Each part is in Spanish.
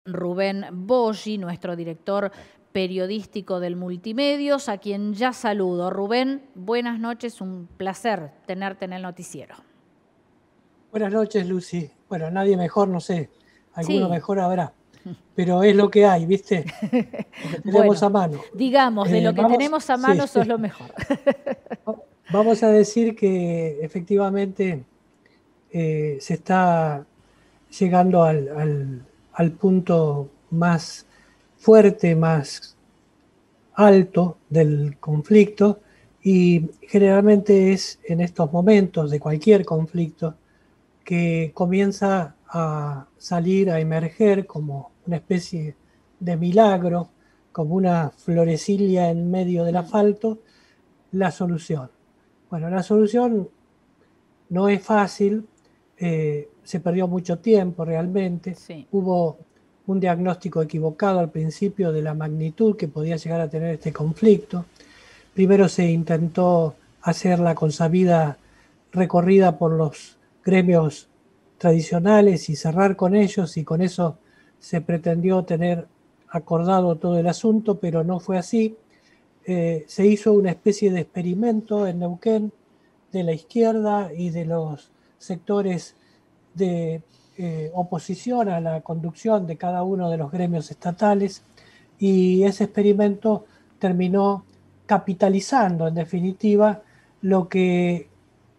Rubén Boggi, nuestro director periodístico del Multimedios, a quien ya saludo. Rubén, buenas noches, un placer tenerte en el noticiero. Buenas noches, Lucy. Bueno, nadie mejor, no sé, alguno Sí. mejor habrá, pero es lo que hay, ¿viste? Lo que tenemos Bueno, a mano. digamos, de lo que tenemos a Sí, mano sos lo mejor. vamos a decir que efectivamente se está llegando al punto más fuerte, más alto del conflicto y generalmente es en estos momentos de cualquier conflicto que comienza a salir, a emerger como una especie de milagro, como una florecilla en medio del asfalto, la solución. Bueno, la solución no es fácil, se perdió mucho tiempo realmente, Sí. hubo un diagnóstico equivocado al principio de la magnitud que podía llegar a tener este conflicto. Primero se intentó hacer la consabida recorrida por los gremios tradicionales y cerrar con ellos, y con eso se pretendió tener acordado todo el asunto, pero no fue así. Se hizo una especie de experimento en Neuquén de la izquierda y de los sectores de oposición a la conducción de cada uno de los gremios estatales, y ese experimento terminó capitalizando en definitiva lo que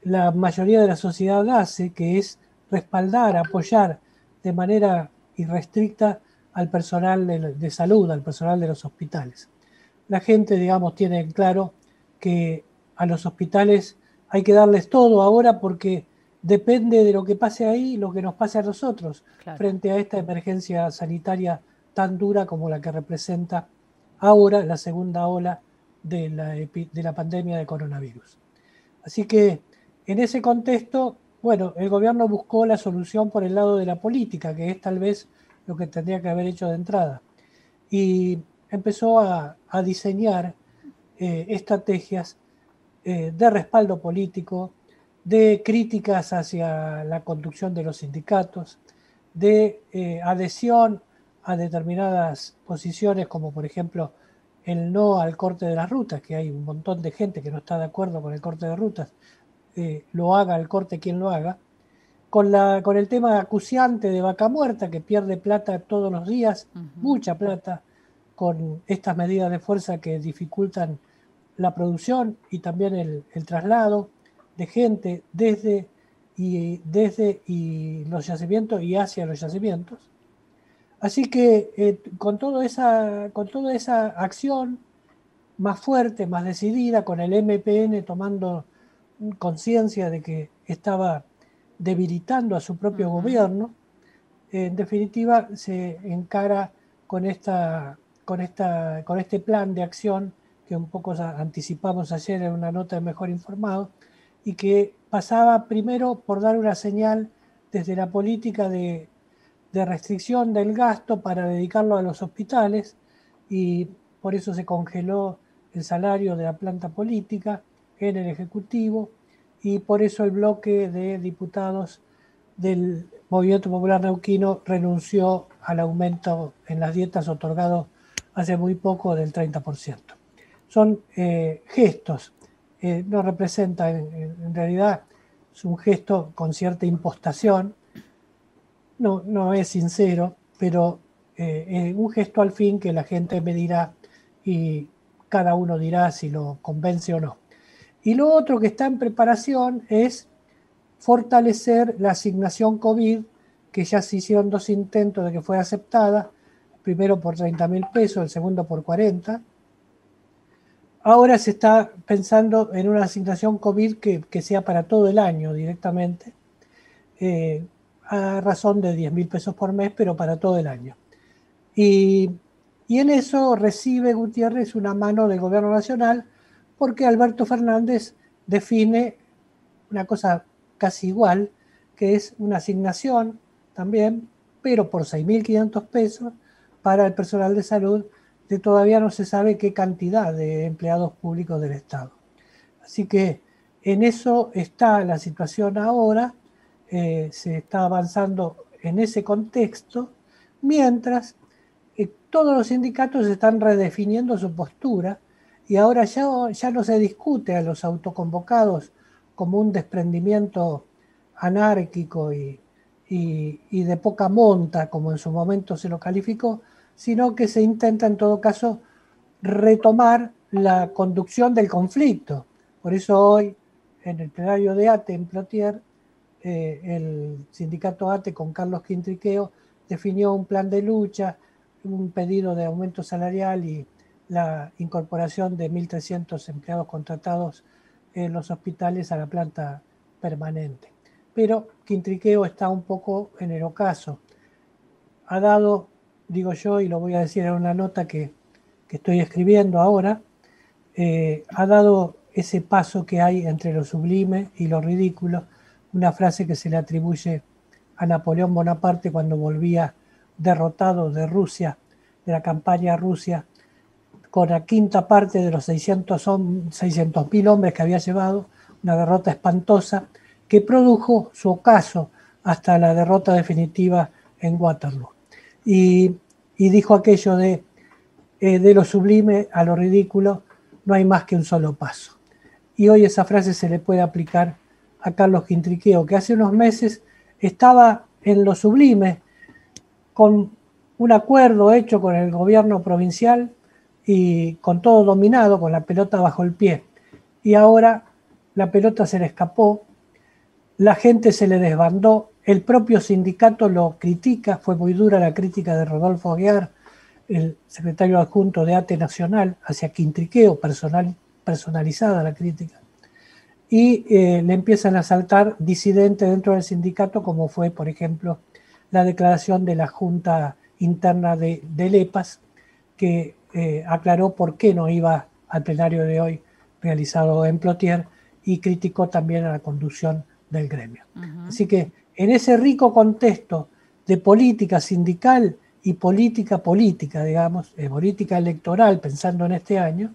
la mayoría de la sociedad hace, que es respaldar, apoyar de manera irrestricta al personal de salud, al personal de los hospitales. La gente, digamos, tiene en claro que a los hospitales hay que darles todo ahora porque depende de lo que pase ahí, lo que nos pase a nosotros, Claro. frente a esta emergencia sanitaria tan dura como la que representa ahora la segunda ola de la pandemia de coronavirus. Así que en ese contexto, bueno, el gobierno buscó la solución por el lado de la política, que es tal vez lo que tendría que haber hecho de entrada. Y empezó a diseñar estrategias de respaldo político, de críticas hacia la conducción de los sindicatos, de adhesión a determinadas posiciones, como por ejemplo el no al corte de las rutas, que hay un montón de gente que no está de acuerdo con el corte de rutas, lo haga el corte quien lo haga, con el tema acuciante de Vaca Muerta, que pierde plata todos los días, mucha plata, con estas medidas de fuerza que dificultan la producción y también el traslado de gente desde los yacimientos y hacia los yacimientos. Así que con toda esa acción más fuerte, más decidida, con el MPN tomando conciencia de que estaba debilitando a su propio gobierno, en definitiva se encara con este plan de acción que un poco anticipamos ayer en una nota de Mejor Informado, y que pasaba primero por dar una señal desde la política de restricción del gasto para dedicarlo a los hospitales, y por eso se congeló el salario de la planta política en el Ejecutivo, y por eso el bloque de diputados del Movimiento Popular Neuquino renunció al aumento en las dietas otorgado hace muy poco del 30%. Son gestos, no representa en realidad, es un gesto con cierta impostación, no es sincero, pero es un gesto al fin que la gente me dirá y cada uno dirá si lo convence o no. Y lo otro que está en preparación es fortalecer la asignación COVID, que ya se hicieron 2 intentos de que fuera aceptada, el primero por 30.000 pesos, el segundo por 40. Ahora se está pensando en una asignación COVID que sea para todo el año directamente, a razón de 10.000 pesos por mes, pero para todo el año. Y, y en eso recibe Gutiérrez una mano del gobierno nacional, porque Alberto Fernández define una cosa casi igual, que es una asignación también, pero por 6.500 pesos para el personal de salud de todavía no se sabe qué cantidad de empleados públicos del Estado. Así que en eso está la situación ahora, se está avanzando en ese contexto, mientras todos los sindicatos están redefiniendo su postura y ahora ya no se discute a los autoconvocados como un desprendimiento anárquico y de poca monta, como en su momento se lo calificó, sino que se intenta en todo caso retomar la conducción del conflicto. Por eso hoy, en el plenario de ATE en Plotier, el sindicato ATE con Carlos Quintriqueo definió un plan de lucha, un pedido de aumento salarial y la incorporación de 1.300 empleados contratados en los hospitales a la planta permanente. Pero Quintriqueo está un poco en el ocaso. Ha dado, digo yo, y lo voy a decir en una nota que estoy escribiendo ahora, ha dado ese paso que hay entre lo sublime y lo ridículo, una frase que se le atribuye a Napoleón Bonaparte cuando volvía derrotado de Rusia, de la campaña a Rusia, con la quinta parte de los 600.000 hombres que había llevado, una derrota espantosa que produjo su ocaso hasta la derrota definitiva en Waterloo. Y dijo aquello de lo sublime a lo ridículo no hay más que un solo paso. Y hoy esa frase se le puede aplicar a Carlos Quintriqueo, que hace unos meses estaba en lo sublime con un acuerdo hecho con el gobierno provincial y con todo dominado, con la pelota bajo el pie. Y ahora la pelota se le escapó, la gente se le desbandó, el propio sindicato lo critica, fue muy dura la crítica de Rodolfo Aguiar, el secretario adjunto de ATE Nacional, hacia Quintriqueo, personalizada la crítica. Y le empiezan a saltar disidentes dentro del sindicato, como fue, por ejemplo, la declaración de la Junta Interna del EPAS, que aclaró por qué no iba al plenario de hoy realizado en Plotier y criticó también a la conducción del gremio. Así que en ese rico contexto de política sindical y política, digamos, política electoral, pensando en este año,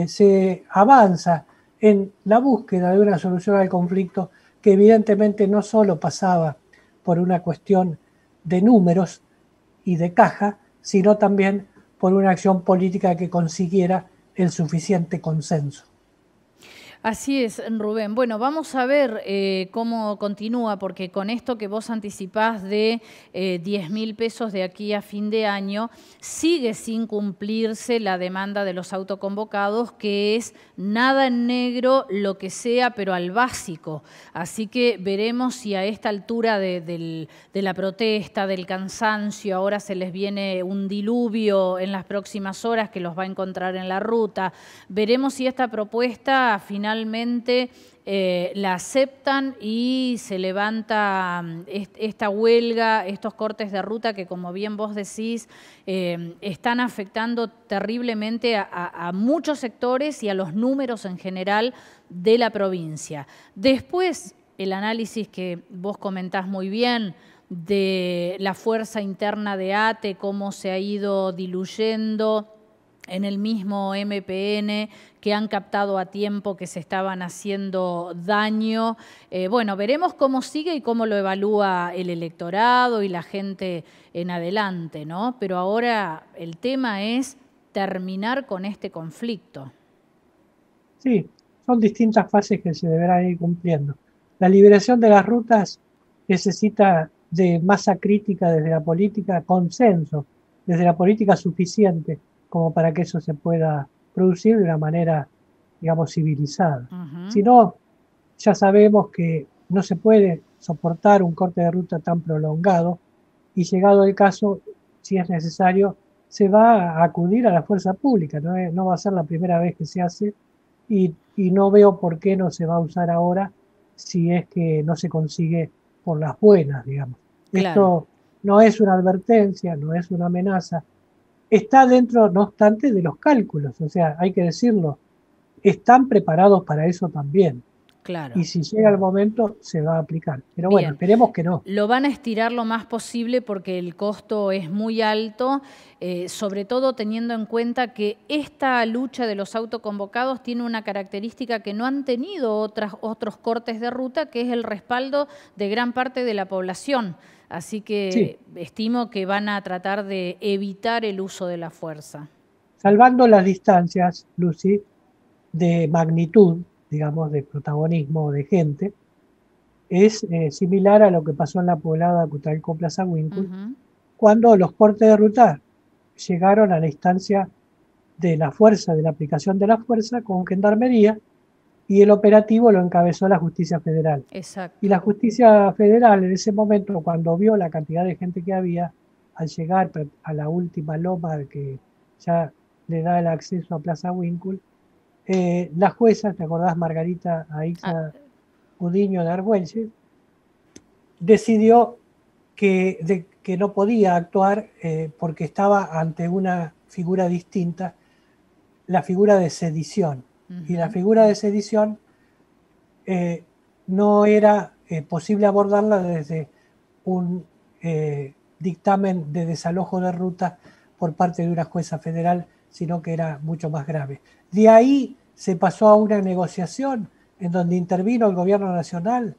se avanza en la búsqueda de una solución al conflicto que evidentemente no solo pasaba por una cuestión de números y de caja, sino también por una acción política que consiguiera el suficiente consenso. Así es, Rubén. Bueno, vamos a ver cómo continúa, porque con esto que vos anticipás de 10.000 pesos de aquí a fin de año, sigue sin cumplirse la demanda de los autoconvocados, que es nada en negro, lo que sea, pero al básico. Así que veremos si a esta altura de la protesta, del cansancio, ahora se les viene un diluvio en las próximas horas que los va a encontrar en la ruta. Veremos si esta propuesta finalmente la aceptan y se levanta esta huelga, estos cortes de ruta que, como bien vos decís, están afectando terriblemente a muchos sectores y a los números en general de la provincia. Después, el análisis que vos comentás muy bien de la fuerza interna de ATE, cómo se ha ido diluyendo en el mismo MPN, que han captado a tiempo que se estaban haciendo daño. Bueno, veremos cómo sigue y cómo lo evalúa el electorado y la gente en adelante, ¿no? Pero ahora el tema es terminar con este conflicto. Sí, son distintas fases que se deberán ir cumpliendo. La liberación de las rutas necesita de masa crítica desde la política, consenso desde la política suficiente como para que eso se pueda producir de una manera, digamos, civilizada. Si no, ya sabemos que no se puede soportar un corte de ruta tan prolongado y llegado el caso, si es necesario, se va a acudir a la fuerza pública. No va a ser la primera vez que se hace y no veo por qué no se va a usar ahora si es que no se consigue por las buenas, digamos. Claro. Esto no es una advertencia, no es una amenaza, está dentro, no obstante, de los cálculos, o sea, hay que decirlo, están preparados para eso también. Claro. Y si llega el momento, se va a aplicar. Pero bueno, esperemos que no. Lo van a estirar lo más posible porque el costo es muy alto, sobre todo teniendo en cuenta que esta lucha de los autoconvocados tiene una característica que no han tenido otros cortes de ruta, que es el respaldo de gran parte de la población. Así que estimo que van a tratar de evitar el uso de la fuerza. Salvando las distancias, Lucy, de magnitud, digamos, de protagonismo de gente, es similar a lo que pasó en la poblada Cutralcó-Plaza Winkle, cuando los cortes de ruta llegaron a la instancia de la fuerza, de la aplicación de la fuerza con gendarmería, y el operativo lo encabezó la Justicia Federal. Exacto. Y la Justicia Federal en ese momento, cuando vio la cantidad de gente que había, al llegar a la última loma que ya le da el acceso a Plaza Winkle, la jueza, ¿te acordás, Margarita Aixa Gudiño de Argüelles? Decidió que no podía actuar porque estaba ante una figura distinta, la figura de sedición. Y la figura de sedición no era posible abordarla desde un dictamen de desalojo de ruta por parte de una jueza federal, sino que era mucho más grave. De ahí se pasó a una negociación en donde intervino el gobierno nacional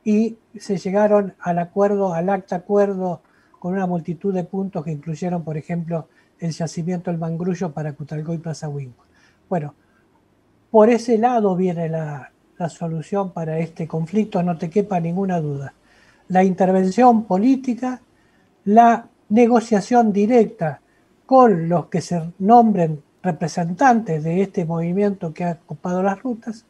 y se llegaron al acuerdo, al acta acuerdo, con una multitud de puntos que incluyeron, por ejemplo, el yacimiento del Mangrullo para Cutralcó y Plaza Winkle. Bueno, por ese lado viene la solución para este conflicto, no te quepa ninguna duda. La intervención política, la negociación directa con los que se nombren representantes de este movimiento que ha ocupado las rutas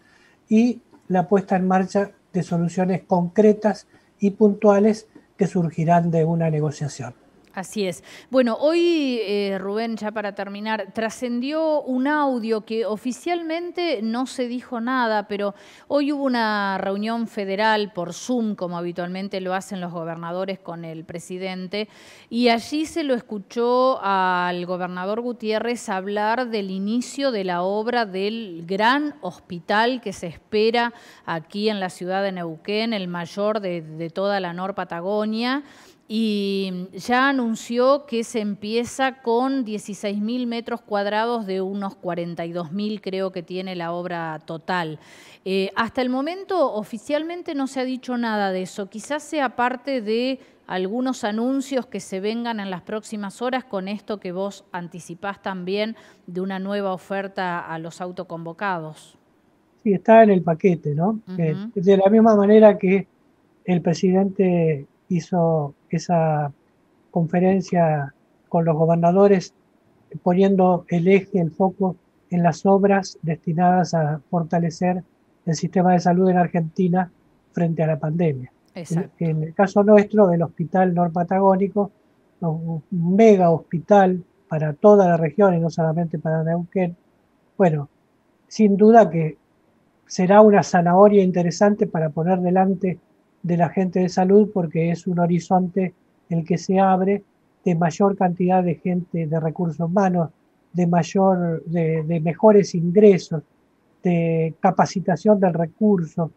y la puesta en marcha de soluciones concretas y puntuales que surgirán de una negociación. Así es. Bueno, hoy, Rubén, ya para terminar, trascendió un audio que oficialmente no se dijo nada, pero hoy hubo una reunión federal por Zoom, como habitualmente lo hacen los gobernadores con el presidente, y allí se lo escuchó al gobernador Gutiérrez hablar del inicio de la obra del gran hospital que se espera aquí en la ciudad de Neuquén, el mayor de toda la Nor Patagonia. Y ya anunció que se empieza con 16.000 metros cuadrados de unos 42.000, creo que tiene la obra total. Hasta el momento oficialmente no se ha dicho nada de eso. Quizás sea parte de algunos anuncios que se vengan en las próximas horas con esto que vos anticipás también de una nueva oferta a los autoconvocados. Sí, está en el paquete, ¿no? De la misma manera que el presidente hizo esa conferencia con los gobernadores poniendo el eje, el foco en las obras destinadas a fortalecer el sistema de salud en Argentina frente a la pandemia. En el caso nuestro, el Hospital Norpatagónico, un mega hospital para toda la región y no solamente para Neuquén, bueno, sin duda que será una zanahoria interesante para poner delante de la gente de salud, porque es un horizonte el que se abre de mayor cantidad de gente de recursos humanos, de mejores ingresos, de capacitación del recurso,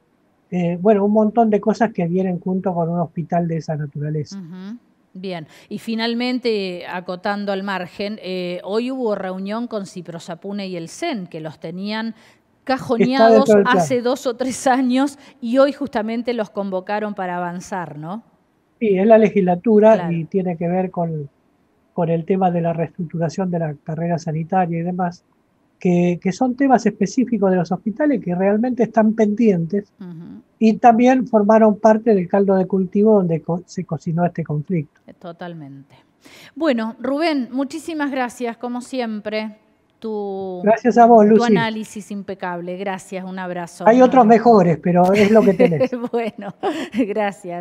bueno, un montón de cosas que vienen junto con un hospital de esa naturaleza. Bien, y finalmente, acotando al margen, hoy hubo reunión con Ciprosapune y el CEN, que los tenían cajoneados hace 2 o 3 años y hoy justamente los convocaron para avanzar, ¿no? Sí, es la legislatura y tiene que ver con el tema de la reestructuración de la carrera sanitaria y demás, que son temas específicos de los hospitales que realmente están pendientes y también formaron parte del caldo de cultivo donde se cocinó este conflicto. Totalmente. Bueno, Rubén, muchísimas gracias, como siempre. Gracias a vos, Lucy. Tu análisis impecable. Gracias, un abrazo. Hay otros mejores, pero es lo que tenés. Bueno, gracias.